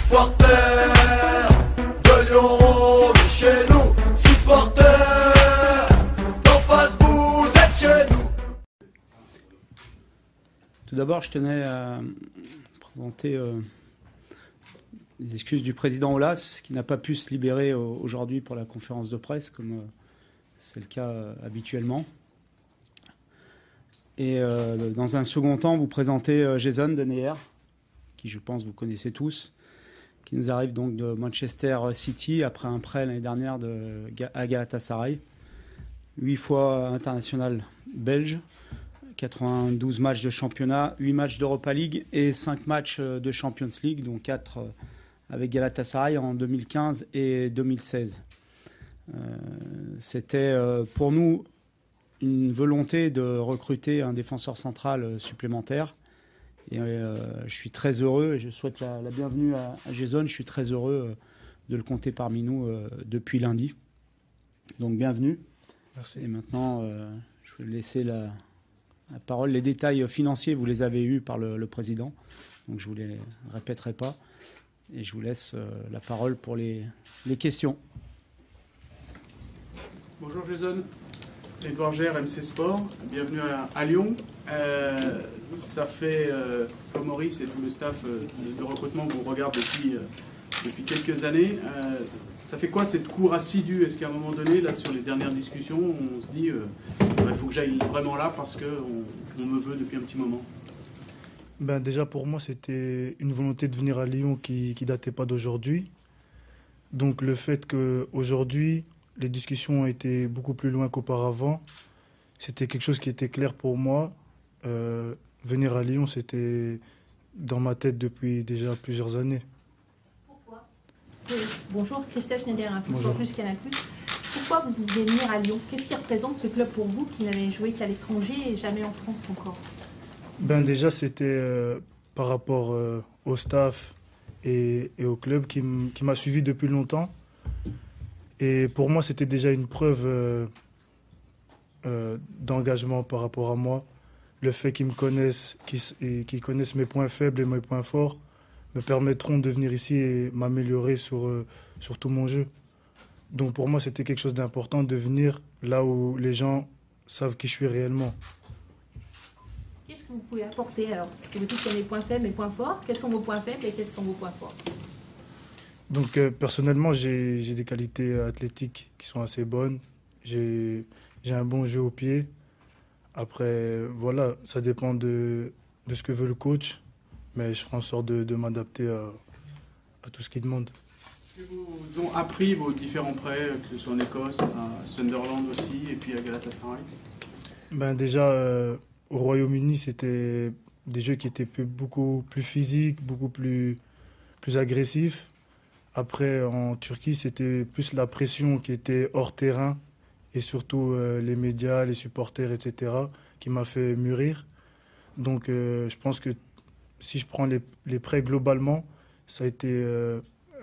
supporters de Lyon, de chez nous, supporters d'en face, vous êtes chez nous. Tout d'abord, je tenais à présenter les excuses du président Aulas, qui n'a pas pu se libérer aujourd'hui pour la conférence de presse, comme c'est le cas habituellement. Et dans un second temps, vous présentez Jason Denayer, qui je pense vous connaissez tous, qui nous arrive donc de Manchester City après un prêt l'année dernière à Galatasaray. 8 fois international belge, 92 matchs de championnat, 8 matchs d'Europa League et 5 matchs de Champions League, dont 4 avec Galatasaray en 2015 et 2016. C'était pour nous une volonté de recruter un défenseur central supplémentaire. Et je suis très heureux, et je souhaite la bienvenue à Jason. Je suis très heureux de le compter parmi nous depuis lundi. Donc bienvenue. Merci. Et maintenant, je vais laisser la parole. Les détails financiers, vous les avez eus par le président, donc je ne vous les répéterai pas. Et je vous laisse la parole pour les questions. Bonjour Jason, Edouard Gère, MC Sport, bienvenue à Lyon. Ça fait, comme Maurice et tout le staff de recrutement vous regarde depuis quelques années, ça fait quoi cette cour assidue? Est-ce qu'à un moment donné, là sur les dernières discussions, on se dit il faut que j'aille vraiment là parce qu'on me veut depuis un petit moment? Ben déjà pour moi c'était une volonté de venir à Lyon qui datait pas d'aujourd'hui. Donc le fait qu'aujourd'hui les discussions ont été beaucoup plus loin qu'auparavant, c'était quelque chose qui était clair pour moi. Venir à Lyon, c'était dans ma tête depuis déjà plusieurs années. Pourquoi? Bonjour, Christelle Schneider, un Bonjour. plus Canal+. Pourquoi vous voulez venir à Lyon? Qu'est-ce qui représente ce club pour vous qui n'avait joué qu'à l'étranger et jamais en France encore? Ben déjà c'était par rapport au staff et au club qui m'a suivi depuis longtemps. Et pour moi c'était déjà une preuve d'engagement par rapport à moi. Le fait qu'ils me connaissent, qu'ils connaissent mes points faibles et mes points forts me permettront de venir ici et m'améliorer sur tout mon jeu. Donc pour moi c'était quelque chose d'important de venir là où les gens savent qui je suis réellement. Qu'est-ce que vous pouvez apporter alors? Vous dites qu'il y a mes points faibles et points forts. Quels sont vos points faibles et quels sont vos points forts? Donc personnellement j'ai des qualités athlétiques qui sont assez bonnes. J'ai un bon jeu au pied. Après voilà, ça dépend de ce que veut le coach. Mais je ferai en sorte de m'adapter à tout ce qu'il demande. Est-ce que vous ont appris vos différents prêts, que ce soit en Écosse, à Sunderland aussi et puis à Galatasaray? Ben déjà au Royaume-Uni c'était des jeux qui étaient beaucoup plus physiques, beaucoup plus agressifs. Après en Turquie c'était plus la pression qui était hors terrain et surtout les médias, les supporters, etc. qui m'a fait mûrir. Donc je pense que si je prends les prêts globalement, ça a été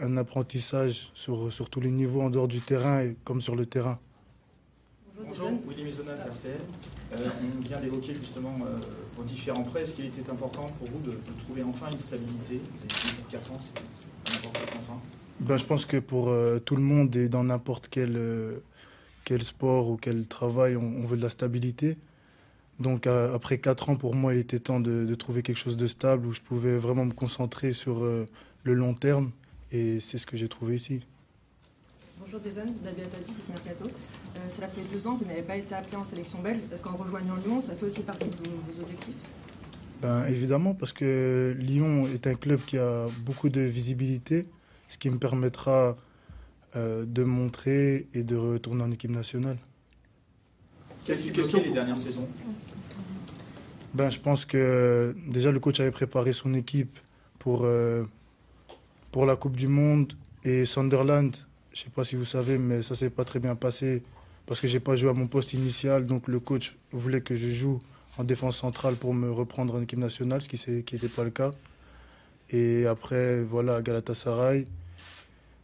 un apprentissage sur tous les niveaux en dehors du terrain et comme sur le terrain. Bonjour, Willy Maisonnat, RTL. On vient d'évoquer justement vos différents prêts. Est-ce qu'il était important pour vous de trouver enfin une stabilité? Vous avez signé pour 4 ans, c'est important enfin? Ben, je pense que pour tout le monde et dans n'importe quel sport ou quel travail, on veut de la stabilité. Donc après 4 ans, pour moi, il était temps de trouver quelque chose de stable où je pouvais vraiment me concentrer sur le long terme. Et c'est ce que j'ai trouvé ici. Bonjour Jason, Nadia Tadi, Mercato. Cela fait 2 ans que vous n'avez pas été appelé en sélection belge. Est-ce qu'en rejoignant Lyon, ça fait aussi partie de vos objectifs? Ben, évidemment, parce que Lyon est un club qui a beaucoup de visibilité, ce qui me permettra de montrer et de retourner en équipe nationale. Qu'est-ce qui bloquait les dernières saisons? Ben, je pense que déjà le coach avait préparé son équipe pour la Coupe du Monde et Sunderland. Je ne sais pas si vous savez, mais ça s'est pas très bien passé parce que j'ai pas joué à mon poste initial. Donc le coach voulait que je joue en défense centrale pour me reprendre en équipe nationale, ce qui n'était pas le cas. Et après, voilà, à Galatasaray,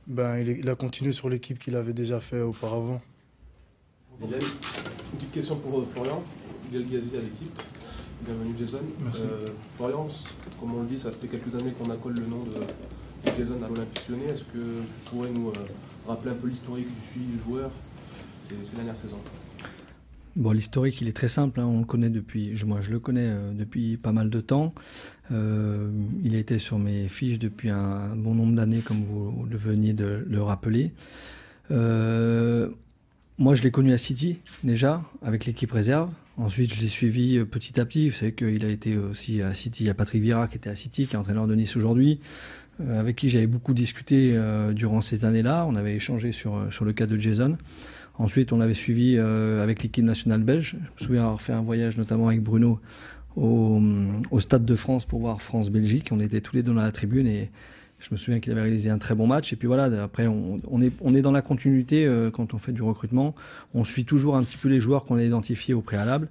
ben, il a continué sur l'équipe qu'il avait déjà fait auparavant. Une petite question pour Florian, Bilal Ghazi à l'équipe. Bienvenue Jason. Merci. Florian, comme on le dit, ça fait quelques années qu'on accole le nom Jason à l'Olympique Lyonnais. Est-ce que tu pourrais nous rappeler un peu l'historique du joueur ces dernières saisons? Bon, l'historique, il est très simple, hein, on le connaît moi je le connais depuis pas mal de temps. Il a été sur mes fiches depuis un bon nombre d'années, comme vous le veniez de le rappeler. Moi, je l'ai connu à City, déjà, avec l'équipe réserve. Ensuite, je l'ai suivi petit à petit. Vous savez qu'il a été aussi à City. Il y a Patrick Vieira qui était à City, qui est entraîneur de Nice aujourd'hui, avec qui j'avais beaucoup discuté durant ces années-là. On avait échangé sur le cas de Jason. Ensuite, on l'avait suivi avec l'équipe nationale belge. Je me souviens avoir fait un voyage notamment avec Bruno au Stade de France pour voir France-Belgique. On était tous les deux dans la tribune et je me souviens qu'il avait réalisé un très bon match. Et puis voilà, après, on est dans la continuité quand on fait du recrutement. On suit toujours un petit peu les joueurs qu'on a identifiés au préalable.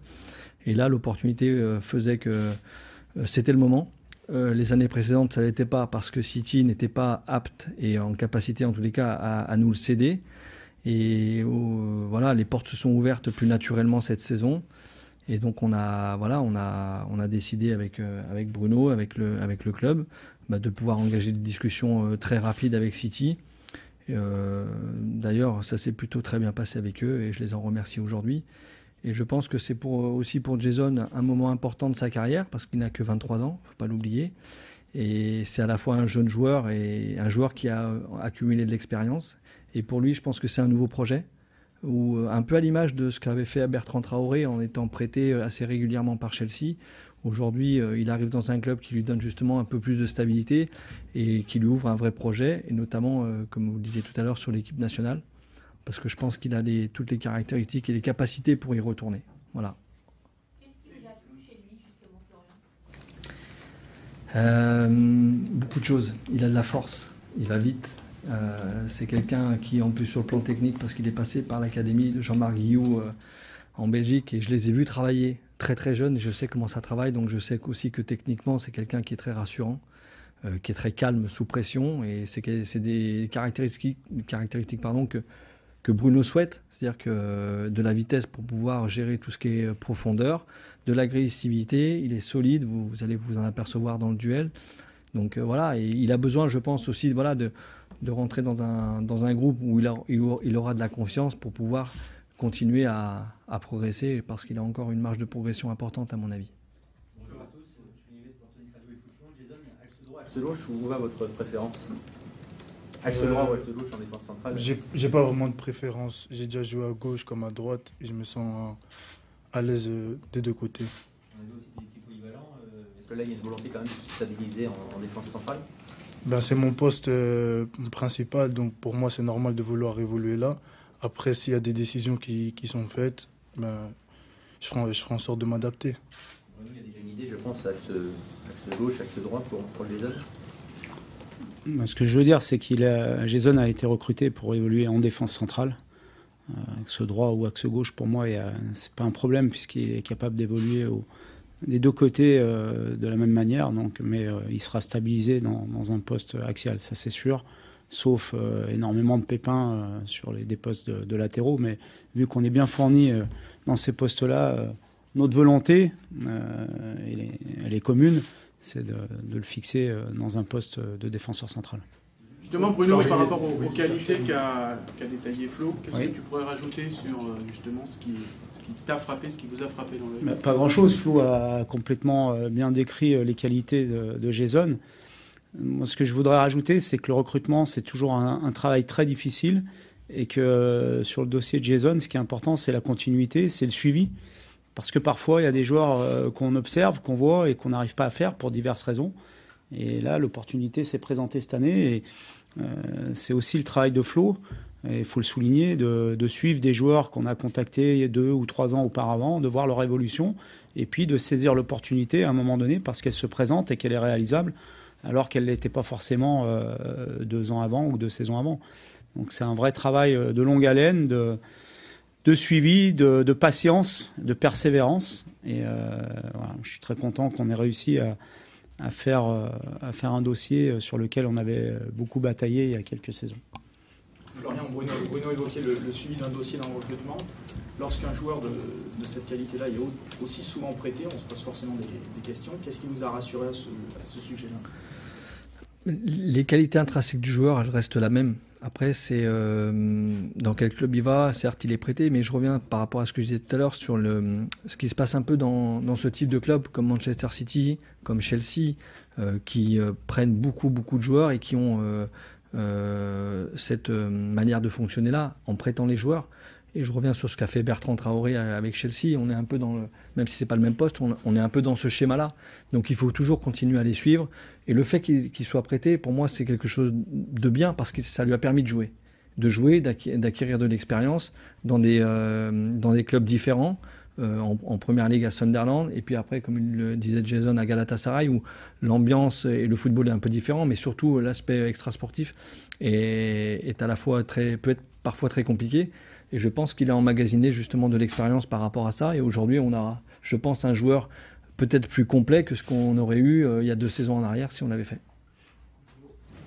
Et là, l'opportunité faisait que c'était le moment. Les années précédentes, ça ne l'était pas parce que City n'était pas apte et en capacité, en tous les cas, à nous le céder. Et voilà, les portes se sont ouvertes plus naturellement cette saison. Et donc on a décidé avec Bruno, avec le club, de pouvoir engager des discussions très rapides avec City. D'ailleurs, ça s'est plutôt très bien passé avec eux et je les en remercie aujourd'hui. Et je pense que c'est aussi pour Jason un moment important de sa carrière parce qu'il n'a que 23 ans, il ne faut pas l'oublier. Et c'est à la fois un jeune joueur et un joueur qui a accumulé de l'expérience. Et pour lui, je pense que c'est un nouveau projet, où, un peu à l'image de ce qu'avait fait Bertrand Traoré en étant prêté assez régulièrement par Chelsea. Aujourd'hui, il arrive dans un club qui lui donne justement un peu plus de stabilité et qui lui ouvre un vrai projet, et notamment, comme vous le disiez tout à l'heure, sur l'équipe nationale, parce que je pense qu'il a toutes les caractéristiques et les capacités pour y retourner. Voilà. Qu'est-ce qui vous a plu chez lui, justement, Florian? Beaucoup de choses. Il a de la force, il va vite. C'est quelqu'un qui, en plus sur le plan technique, parce qu'il est passé par l'académie de Jean-Marc Guillou en Belgique, et je les ai vus travailler très très jeunes, et je sais comment ça travaille, donc je sais aussi que techniquement c'est quelqu'un qui est très rassurant, qui est très calme sous pression, et c'est des caractéristiques que Bruno souhaite, c'est-à-dire que de la vitesse pour pouvoir gérer tout ce qui est profondeur, de l'agressivité, il est solide, vous allez vous en apercevoir dans le duel. Donc voilà, et il a besoin, je pense aussi, voilà, de rentrer dans un groupe où il aura de la confiance pour pouvoir continuer à progresser, parce qu'il a encore une marge de progression importante à mon avis. Bonjour à tous, je suis Yves Sportonic Radio et Football. Jason, axe droit, axe gauche, où va votre préférence? Axe droit ou axe gauche en défense centrale? J'ai pas vraiment de préférence. J'ai déjà joué à gauche comme à droite et je me sens à l'aise des deux côtés. On a deux aussi des équipes polyvalents. Est-ce que là il y a une volonté quand même de se stabiliser en défense centrale? C'est mon poste principal, donc pour moi c'est normal de vouloir évoluer là. Après, s'il y a des décisions qui sont faites, je ferai en sorte de m'adapter. Il y a déjà une idée, je pense, axe gauche, axe droit pour Jason? Ce que je veux dire, c'est Jason a été recruté pour évoluer en défense centrale. Axe droit ou axe gauche, pour moi, c'est pas un problème puisqu'il est capable d'évoluer des deux côtés de la même manière. Mais il sera stabilisé dans un poste axial, ça c'est sûr. Sauf énormément de pépins sur des postes de latéraux. Mais vu qu'on est bien fourni dans ces postes-là, notre volonté, elle est commune, c'est de le fixer dans un poste de défenseur central. Justement, Bruno, par rapport aux qualités qu'a détaillé Flo, qu'est-ce que tu pourrais rajouter sur justement ce qui t'a frappé, ce qui vous a frappé dans le... Pas grand-chose. Flo a complètement bien décrit les qualités de Jason. Moi, ce que je voudrais rajouter, c'est que le recrutement, c'est toujours un travail très difficile et que sur le dossier de Jason, ce qui est important, c'est la continuité, c'est le suivi. Parce que parfois, il y a des joueurs qu'on observe, qu'on voit et qu'on n'arrive pas à faire pour diverses raisons. Et là, l'opportunité s'est présentée cette année et c'est aussi le travail de Flo, et il faut le souligner, de suivre des joueurs qu'on a contactés 2 ou 3 ans auparavant, de voir leur évolution et puis de saisir l'opportunité à un moment donné parce qu'elle se présente et qu'elle est réalisable, alors qu'elle n'était pas forcément 2 ans avant ou 2 saisons avant. Donc c'est un vrai travail de longue haleine, de suivi, de patience, de persévérance. Et voilà, je suis très content qu'on ait réussi à faire un dossier sur lequel on avait beaucoup bataillé il y a quelques saisons. Florian, Bruno évoquait le suivi d'un dossier dans le recrutement. Lorsqu'un joueur de cette qualité-là est aussi souvent prêté, on se pose forcément des questions. Qu'est-ce qui vous a rassuré à ce sujet-là? Les qualités intrinsèques du joueur, elles restent la même. Après, c'est dans quel club il va. Certes, il est prêté, mais je reviens par rapport à ce que je disais tout à l'heure sur ce qui se passe un peu dans ce type de club comme Manchester City, comme Chelsea, qui prennent beaucoup de joueurs et qui ont cette manière de fonctionner là, en prêtant les joueurs. Et je reviens sur ce qu'a fait Bertrand Traoré avec Chelsea. On est un peu même si c'est pas le même poste, on est un peu dans ce schéma-là. Donc il faut toujours continuer à les suivre. Et le fait qu'il soit prêté, pour moi, c'est quelque chose de bien parce que ça lui a permis de jouer, d'acquérir de l'expérience dans des clubs différents. En première ligue à Sunderland, et puis après, comme le disait Jason, à Galatasaray, où l'ambiance et le football est un peu différent, mais surtout l'aspect extrasportif est à la fois peut être parfois très compliqué. Et je pense qu'il a emmagasiné justement de l'expérience par rapport à ça. Et aujourd'hui, on a, je pense, un joueur peut-être plus complet que ce qu'on aurait eu il y a 2 saisons en arrière si on l'avait fait.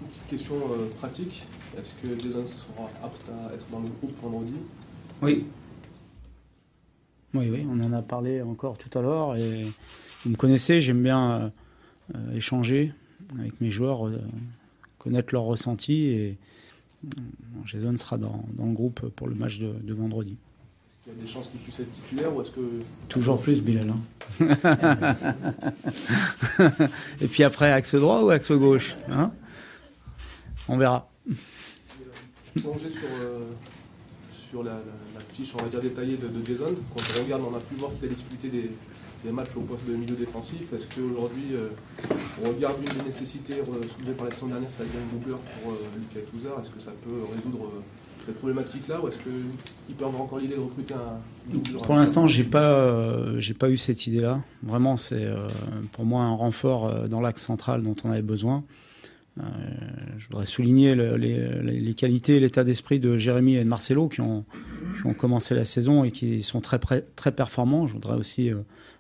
Une petite question pratique. Est-ce que Jason sera apte à être dans le groupe vendredi? Oui. Oui, on en a parlé encore tout à l'heure. Et vous me connaissez, j'aime bien échanger avec mes joueurs, connaître leurs ressentis. Et Jason sera dans le groupe pour le match de vendredi. Il y a des chances qu'il puisse être titulaire ou est-ce que... Toujours plus, Bilal. Et puis après, axe droit ou axe gauche, hein? On verra. Plonger sur la fiche, on va dire, détaillée de Jason. Quand on regarde, on a pu voir qu'il a disputé des matchs au poste de milieu défensif. Est-ce qu'aujourd'hui, on regarde une des nécessités soulevées par la saison dernière, c'est-à-dire une doubleur pour Lucas Touzard? Est-ce que ça peut résoudre cette problématique-là ou est-ce qu'il peut avoir encore l'idée de recruter un doubleur? Pour l'instant, j'ai pas eu cette idée-là. Vraiment, c'est pour moi un renfort dans l'axe central dont on avait besoin. Je voudrais souligner les qualités et l'état d'esprit de Jérémy et de Marcelo qui ont commencé la saison et qui sont très performants. Je voudrais aussi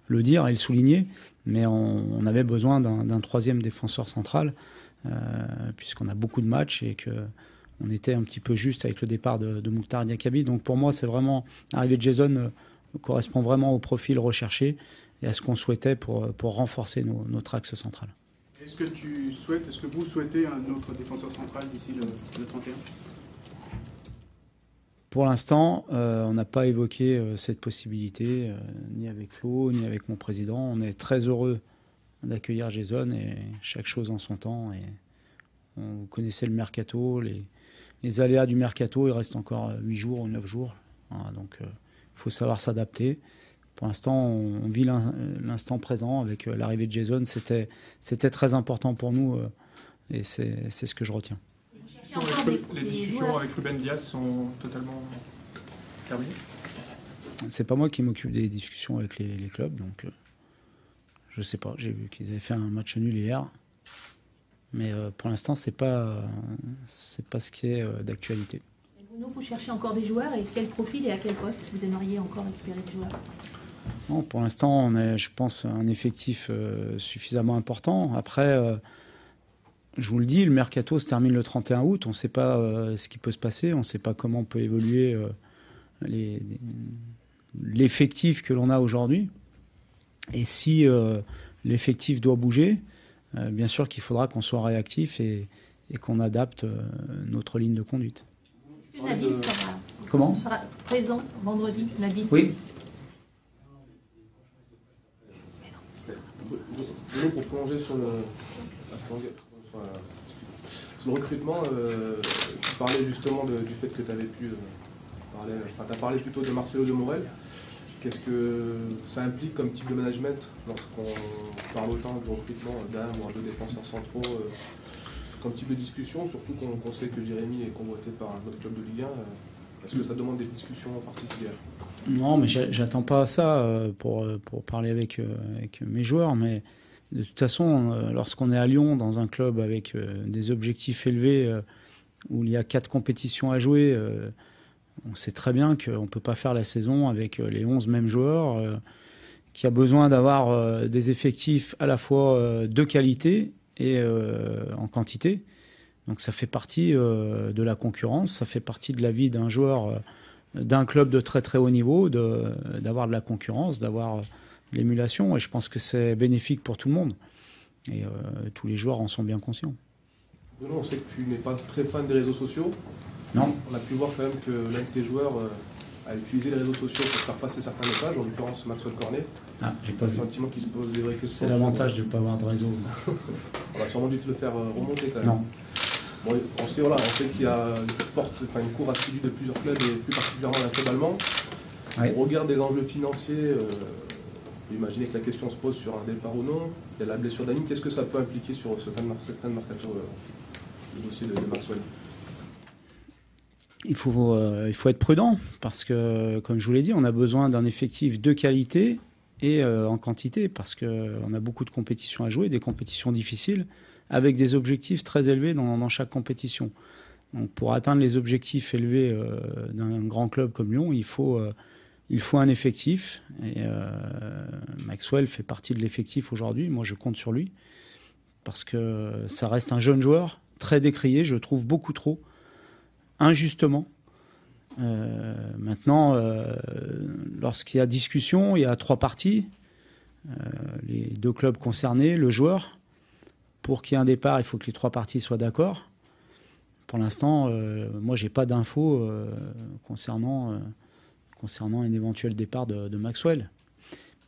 le dire et le souligner, mais on avait besoin d'un 3e défenseur central puisqu'on a beaucoup de matchs et qu'on était un petit peu juste avec le départ de Mouktar Diakabi. Donc pour moi, c'est vraiment l'arrivée de Jason correspond vraiment au profil recherché et à ce qu'on souhaitait pour renforcer notre axe central. Est-ce que vous souhaitez un autre défenseur central d'ici le 31? Pour l'instant, on n'a pas évoqué cette possibilité, ni avec Flo, ni avec mon président. On est très heureux d'accueillir Jason et chaque chose en son temps. Et vous connaissez le mercato, les aléas du mercato, il reste encore 8 jours ou 9 jours. Voilà, donc il faut savoir s'adapter. Pour l'instant, on vit l'instant présent avec l'arrivée de Jason. C'était très important pour nous et c'est ce que je retiens. Les discussions avec Ruben Dias sont totalement terminées? C'est pas moi qui m'occupe des discussions avec les clubs, donc je sais pas. J'ai vu qu'ils avaient fait un match nul hier, mais pour l'instant, c'est pas ce qui est d'actualité. Vous cherchez encore des joueurs et quel profil et à quel poste vous aimeriez encore récupérer des joueurs? Non, pour l'instant, on est, je pense, un effectif suffisamment important. Après, je vous le dis, le mercato se termine le 31 août. On ne sait pas ce qui peut se passer. On ne sait pas comment peut évoluer l'effectif que l'on a aujourd'hui. Et si l'effectif doit bouger, bien sûr qu'il faudra qu'on soit réactif et qu'on adapte notre ligne de conduite. Nabil sera présent vendredi, Nabil? Oui. Pour plonger sur le recrutement, tu parlais justement du fait que tu avais pu parler, tu as parlé plutôt de Marcelo de Morel. Qu'est-ce que ça implique comme type de management lorsqu'on parle autant de recrutement d'un ou deux défenseurs centraux, comme type de discussion, surtout qu'on sait que Jérémy est convoité par un autre club de Ligue 1, est-ce que ça demande des discussions particulières? Non, mais j'attends pas ça pour parler avec mes joueurs, mais de toute façon, lorsqu'on est à Lyon, dans un club avec des objectifs élevés, où il y a 4 compétitions à jouer, on sait très bien qu'on ne peut pas faire la saison avec les 11 mêmes joueurs, qui a besoin d'avoir des effectifs à la fois de qualité et en quantité. Donc ça fait partie de la concurrence, ça fait partie de la vie d'un joueur d'un club de très très haut niveau, d'avoir de la concurrence, d'avoir l'émulation, et je pense que c'est bénéfique pour tout le monde. Et tous les joueurs en sont bien conscients. Bruno, on sait que tu n'es pas très fan des réseaux sociaux. Non. On a pu voir quand même que l'un de tes joueurs a utilisé les réseaux sociaux pour faire passer certains messages, en l'occurrence Maxwell Cornet. Ah, j'ai pas vu. Un sentiment qui se pose des vraies questions. C'est l'avantage de ne pas avoir de réseau. On va sûrement dû te le faire remonter quand même. Non. Bon, on sait qu'il y a une cour assidue de plusieurs clubs et plus particulièrement d'un club allemand. Ouais. Au regard des enjeux financiers, imaginez que la question se pose sur un départ ou non. Il y a la blessure d'Amine. Qu'est-ce que ça peut impliquer sur cette fin de mercato, le dossier de Maxwell? Il faut être prudent parce que, comme je vous l'ai dit, on a besoin d'un effectif de qualité et en quantité parce qu'on a beaucoup de compétitions à jouer, des compétitions difficiles avec des objectifs très élevés dans chaque compétition. Donc pour atteindre les objectifs élevés d'un grand club comme Lyon, il faut un effectif et Maxwell fait partie de l'effectif aujourd'hui. Moi je compte sur lui parce que ça reste un jeune joueur très décrié, je trouve beaucoup trop injustement. Maintenant, lorsqu'il y a discussion, il y a 3 parties, les 2 clubs concernés, le joueur. Pour qu'il y ait un départ, il faut que les 3 parties soient d'accord. Pour l'instant, moi, j'ai pas d'infos concernant un éventuel départ de Maxwell.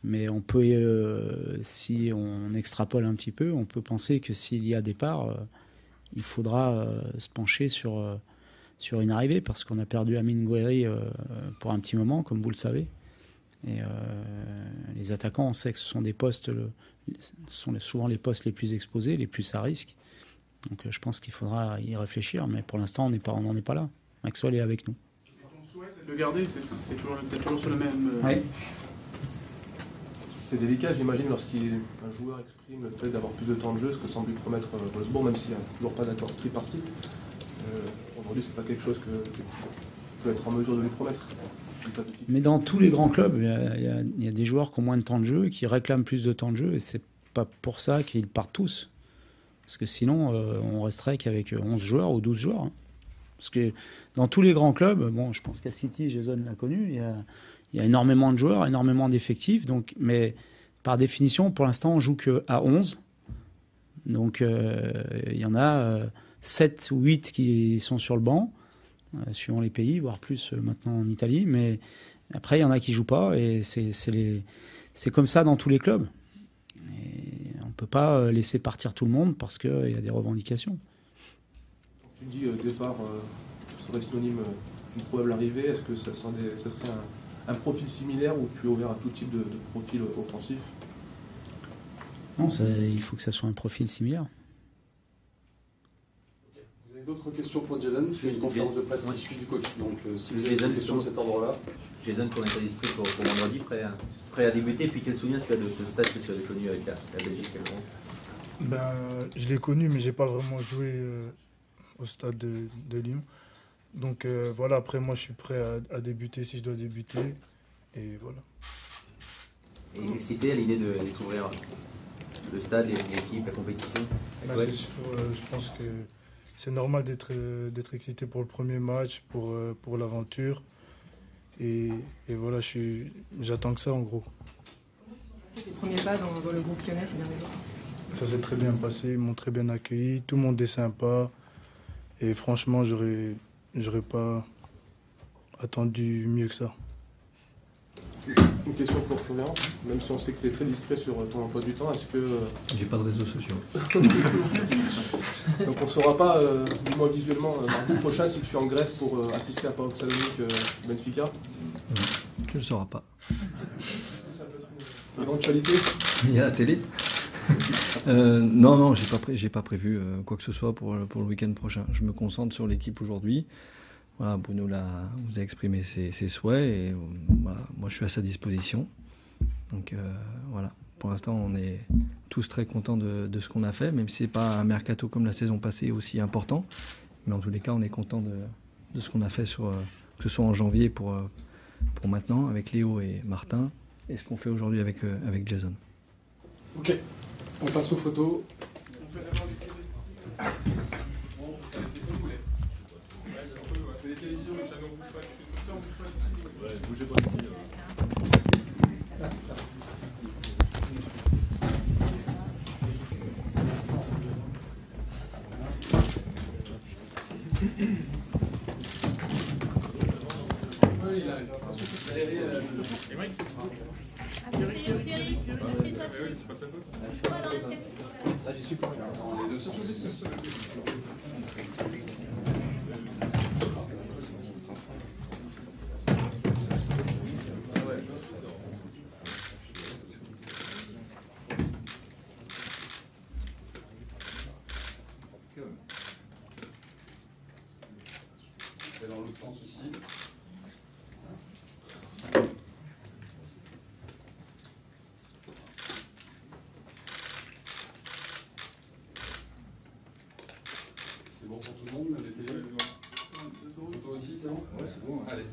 Mais on peut, si on extrapole un petit peu, on peut penser que s'il y a départ, il faudra se pencher sur une arrivée, parce qu'on a perdu Amine Gouiri pour un petit moment, comme vous le savez. Et les attaquants, on sait que ce sont des postes, sont souvent les postes les plus exposés, les plus à risque. Donc je pense qu'il faudra y réfléchir, mais pour l'instant, on n'en est pas là. Maxwell est avec nous. Ton souhait, c'est de le garder, c'est toujours sur le même... Oui. C'est délicat, j'imagine, lorsqu'un joueur exprime le fait d'avoir plus de temps de jeu, ce que semble lui promettre Wolfsburg, même s'il n'y a toujours pas d'accord tripartite. Aujourd'hui, c'est pas quelque chose que peut être en mesure de lui promettre. Mais dans tous les grands clubs, il y a des joueurs qui ont moins de temps de jeu et qui réclament plus de temps de jeu, et c'est pas pour ça qu'ils partent tous. Parce que sinon, on resterait qu'avec 11 joueurs ou 12 joueurs. Hein. Parce que dans tous les grands clubs, bon, je pense qu'à City, Jason l'a connu, il y a énormément de joueurs, énormément d'effectifs, mais par définition, pour l'instant, on joue qu'à 11. Donc, il y en a 7 ou 8 qui sont sur le banc, suivant les pays, voire plus maintenant en Italie. Mais après, il y en a qui jouent pas, et c'est comme ça dans tous les clubs. Et on ne peut pas laisser partir tout le monde parce qu'il y a des revendications. Tu dis au départ, serait synonyme d'une probable arrivée. Est-ce que ça serait un profil similaire, ou tu es ouvert à tout type de profil offensif? Non, il faut que ça soit un profil similaire. Vous avez d'autres questions pour Jason? C'est une conférence de presse issue du coach. Donc si vous avez des questions de cet ordre-là. Jason, ton état d'esprit pour vendredi, prêt à débuter. Puis quel souvenir tu as de ce stage que tu avais connu avec la Belgique? Je l'ai connu, mais j'ai pas vraiment joué au stade de Lyon. Donc voilà, après moi je suis prêt à débuter si je dois débuter. Et voilà. Et excité à l'idée de découvrir le stade, l'équipe, la compétition? C'est sûr, je pense que c'est normal d'être excité pour le premier match, pour l'aventure. Et voilà, j'attends que ça en gros. Les premiers pas dans le groupe lyonnais ces derniers jours? Ça s'est très bien passé, ils m'ont très bien accueilli, tout le monde est sympa. Et franchement, j'aurais pas attendu mieux que ça. Une question pour Florian, même si on sait que tu es très discret sur ton emploi du temps, est-ce que... J'ai pas de réseaux sociaux. Donc on ne saura pas, du moins visuellement, mardi prochain, si tu es en Grèce pour assister à PAOK Salonique Benfica? Tu ne le sauras pas. Une éventualité? Il y a la télé. Non, j'ai pas prévu quoi que ce soit pour le week-end prochain. Je me concentre sur l'équipe aujourd'hui. Voilà, Bruno vous a exprimé ses souhaits, et voilà, moi je suis à sa disposition. Donc voilà, pour l'instant on est tous très contents de ce qu'on a fait, même si c'est pas un mercato comme la saison passée aussi important, mais en tous les cas on est content de ce qu'on a fait que ce soit en janvier pour maintenant avec Léo et Martin, et ce qu'on fait aujourd'hui avec Jason. Ok, on passe aux photos. Bougez pas ici. Et dans l'autre sens aussi. C'est bon pour tout le monde, les télés? Toi aussi, c'est bon? Ouais, c'est bon. Allez.